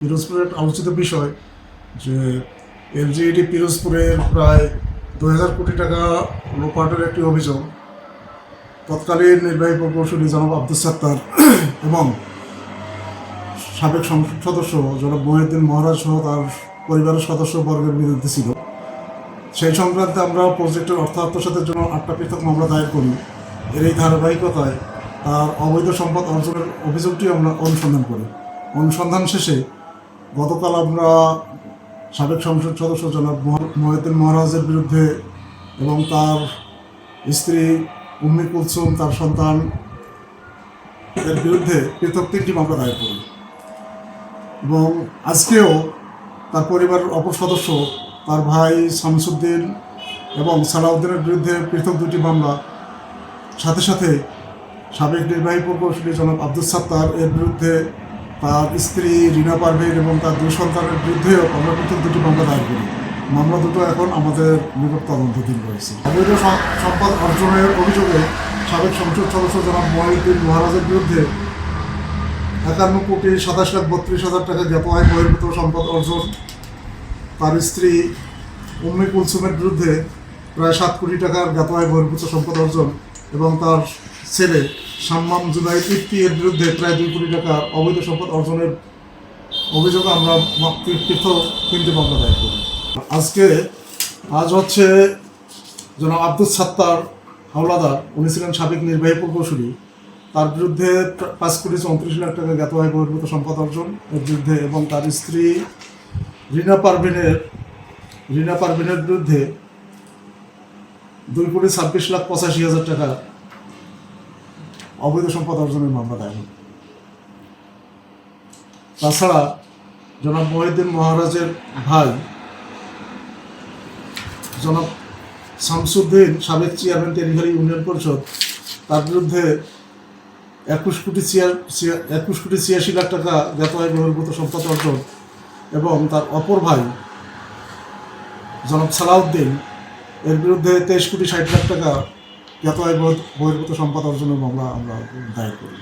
পিরোজপুরের আলোচিত বিষয় যে এলজিইডি পিরোজপুরের প্রায় 2000 কোটি টাকা লোপাটের একটি অভিযোগ তৎকালীন নির্বাহী প্রকৌশলী জনাব আব্দুল সাত্তার এবং সাবেক সংসদ সদস্য জনাব মহিউদ্দিন মহারাজ সহ তার পরিবারের সদস্যবর্গের বিরুদ্ধে ছিল। সেই সংক্রান্তে আমরা প্রজেক্টের অর্থ আত্মসাতের জন্য 8টা পৃথক মামলা দায়ের করি। এর এই ধারাবাহিকতায় তার অবৈধ সম্পদ অর্জনের অভিযোগটি আমরা অনুসন্ধান করি। অনুসন্ধান শেষে গতকাল আমরা সাবেক সংসদ সদস্য জনাব মহিউদ্দিন মহারাজের বিরুদ্ধে এবং তার স্ত্রী উম্মি কুলসুম তার সন্তান এর বিরুদ্ধে পৃথক 3টি মামলা দায়ের করি এবং আজকেও তার পরিবারের অপর সদস্য তার ভাই শামসুদ্দিন এবং সালাউদ্দিনের বিরুদ্ধে পৃথক 2টি মামলা, সাথে সাথে সাবেক নির্বাহী প্রকৌশলী জনাব আব্দুল সাত্তার এর বিরুদ্ধে তার স্ত্রী রিনা পারভীন এবং তার 2 সন্তানের বিরুদ্ধেও আমরা পৃথক 2টি মামলা দায়ের করি। মামলা দুটো এখন আমাদের নিকট তদন্তাধীন রয়েছে। অবৈধ সম্পদ অর্জনের অভিযোগে সাবেক সংসদ সদস্য জনাব মহিউদ্দিন মহারাজের বিরুদ্ধে 51,27,32,000 টাকা জ্ঞাত আয় বহির্ভূত সম্পদ অর্জন, তার স্ত্রী উম্মি কুলসুমের বিরুদ্ধে প্রায় 7 কোটি টাকার জ্ঞাত আয় বহির্ভূত সম্পদ অর্জন এবং তার ছেলে সাম্মাম জুনাইদ ইফতি এর বিরুদ্ধে প্রায় 2 কোটি টাকা অবৈধ সম্পদ অর্জনের অভিযোগে আমরা পৃথক 3টি মামলা দায়ের করি। আজ হচ্ছে জনাব আব্দুল সাত্তার হাওলাদার, উনি ছিলেন সাবেক নির্বাহী প্রকৌশলী, তার বিরুদ্ধে 5,34,00,000 টাকা জ্ঞাত আয় বহির্ভূত সম্পদ অর্জন এর বিরুদ্ধে এবং তার স্ত্রী রিনা পারভিনের বিরুদ্ধে 2,26,85,000 টাকা অবৈধ সম্পদ অর্জনের মামলা দায়ের। তাছাড়া জনাব মহিউদ্দিন মহারাজের ভাই জনাব শামসুদ্দিন, সাবেক চেয়ারম্যান তেলিঘাড়ি ইউনিয়ন পরিষদ, তার বিরুদ্ধে 21,86,00,000 টাকা জ্ঞাত আয় বহির্ভূত সম্পদ অর্জন এবং তার অপর ভাই জনাব সালাউদ্দিন এর বিরুদ্ধে 23,60,00,000 টাকা জ্ঞাত আয় বহির্ভূত সম্পদ অর্জনের মামলা আমরা দায়ের করি।